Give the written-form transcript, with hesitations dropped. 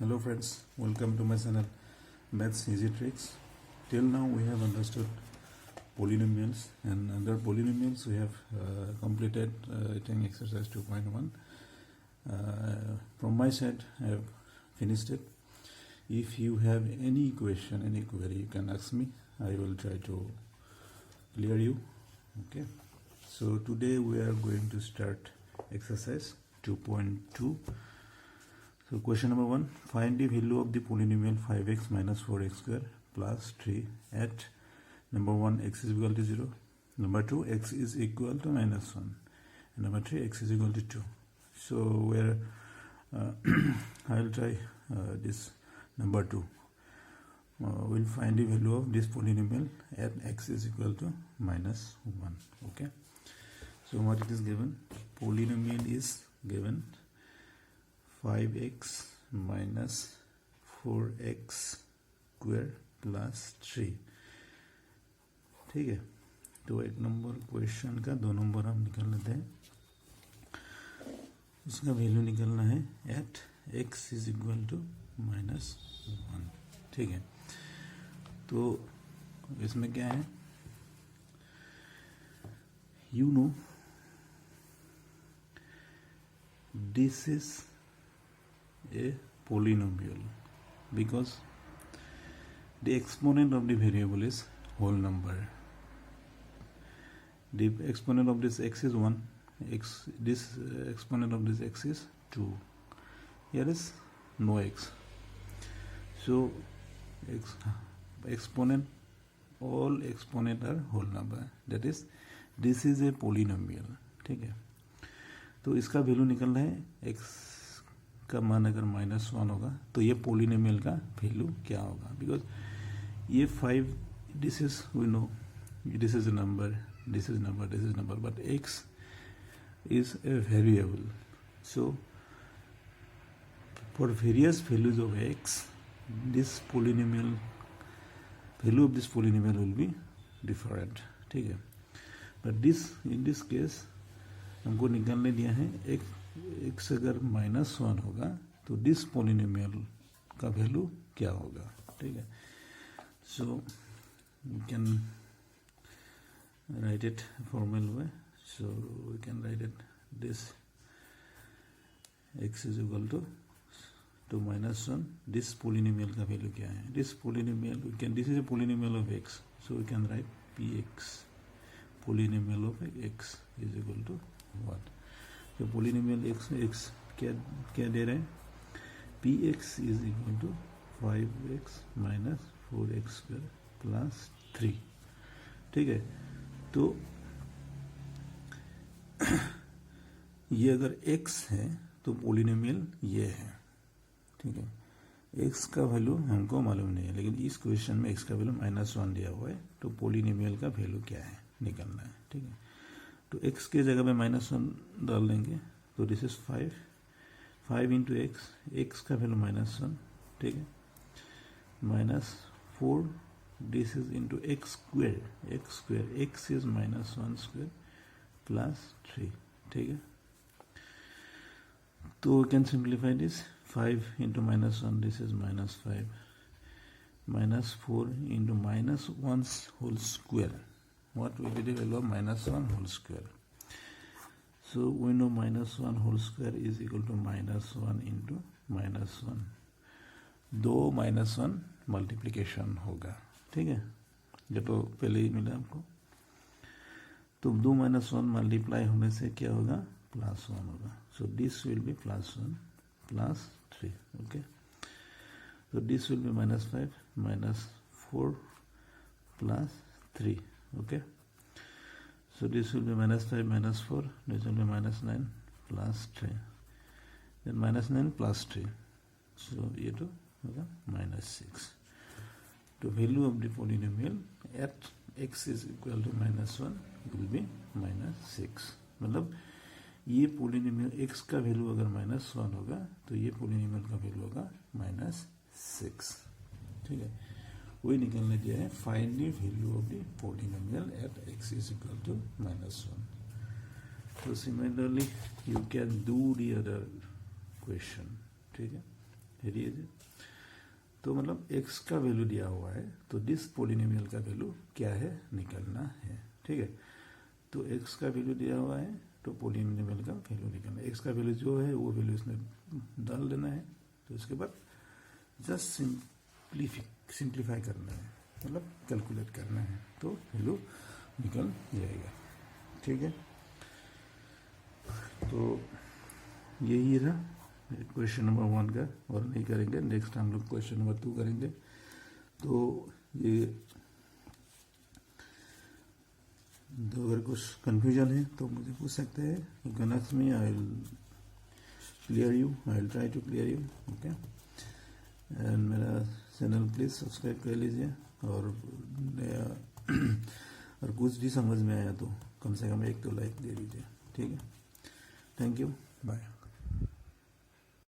Hello friends, welcome to my channel Maths Easy Tricks. Till now we have understood polynomials, and under polynomials we have completed I think exercise 2.1. From my side I have finished it. If you have any question, any query, you can ask me. I will try to clear you. Okay, so today we are going to start exercise 2.2. So question number 1, find the value of the polynomial 5x minus 4x square plus 3 at number 1 x is equal to 0, number 2 x is equal to minus 1, and number 3 x is equal to 2. So where I will try this number 2. We'll find the value of this polynomial at x is equal to minus 1. Okay, so what it is given? Polynomial is given 5x minus 4x square plus 3. ठीक है, तो एक number question का 2 number हम निकाल लेते हैं. उसका वैल्यू निकालना है at x is equal to minus 1. ठीक है, तो इसमें क्या है, you know this is a polynomial because the exponent of the variable is whole number. The exponent of this x is 1, this exponent of this x is 2. Here is no x, so exponent, all exponent are whole number, that is this is a polynomial. ठीक है, तो इसका value निकलना है x का मान अगर minus 1 होगा तो ये पोलिनोमियल का वैल्यू क्या होगा. बिकॉज ये 5, this is we know, this is number, this is number, this is number, but x is a variable. So for various values of x, this polynomial value of this polynomial will be different. ठीक है, but this in this case हमको निकालने दिया है x अगर minus 1 होगा तो this polynomial का वैल्यू क्या होगा. ठीक है, so we can write it formal way. So we can write it this x is equal to minus 1. This polynomial का वैल्यू क्या है? This polynomial we can, this is a polynomial of x, so we can write px, polynomial of x is equal to what. तो polynomial x क्या दे रहे हैं? px is equal to 5x minus 4x square plus 3. ठीक है, तो ये अगर x है तो पोलिनोमियल ये है. ठीक है, x का वैल्यू हमको मालूम नहीं है, लेकिन इस क्वेश्चन में x का वैल्यू माइनस 1 दिया हुआ है, तो पोलिनोमियल का वैल्यू क्या है निकलना है. ठीक है, तो x के जगह में माइनस 1 डाल देंगे, तो दिस इज 5 इंटू x का वैल्यू माइनस 1. ठीक है, minus 4, this is into x square, x is minus 1 square plus 3. ठीक है, तो we can simplify this. 5 into minus 1, this is minus 5, minus 4 into minus 1 whole square. What will be the value of minus 1 whole square? So we know minus 1 whole square is equal to minus 1 into minus 1. 2 minus 1 multiplication होगा. ठीक है, ये तो पहले ही मिला आपको. तो 2 minus 1 multiply होने से क्या होगा? प्लस 1 होगा. So this will be plus 1 plus 3. Okay, so this will be minus 5 minus 4 plus 3. Okay, so this will be minus 5 minus 4, this will be minus 9 plus 3, then minus 9 plus 3, so ये तो होगा minus 6. The value of the polynomial at x is equal to minus 1 will be minus 6. मतलब ये polynomial x का value अगर minus 1 होगा तो ये पोलिनोमियल का वैल्यू होगा माइनस 6. ठीक है, वही निकलने दिया है. Find the value of the polynomial at x is equal to minus 1. तो similarly you can do the other question. ठीक है, है। तो मतलब x का वैल्यू दिया हुआ है, तो दिस पोलिनोमियल का वैल्यू क्या है निकालना है। ठीक है, तो x का वैल्यू दिया हुआ है तो पोलिनोमियल का वैल्यू निकालना है। x का वैल्यू जो है वो वैल्यू इसमें डाल देना है, तो इसके बाद जस्ट सिंप्लीफाई करना है, मतलब कैलकुलेट करना है, तो वैल्यू निकल जाएगा। ठीक है, तो यही रहा क्वेश्चन नंबर 1 का, और नहीं करेंगे, नेक्स्ट हम लोग क्वेश्चन नंबर 2 करेंगे। तो ये तो अगर कुछ कंफ्यूजन है तो मुझे पूछ सकते हैं, you can ask me, I will clear you, I will try to clear you. Okay, and मेरा चैनल प्लीज़ सब्सक्राइब कर लीजिए, और नया और कुछ भी समझ में आया तो कम से कम एक तो लाइक दे दीजिए। ठीक है, थैंक यू, बाय।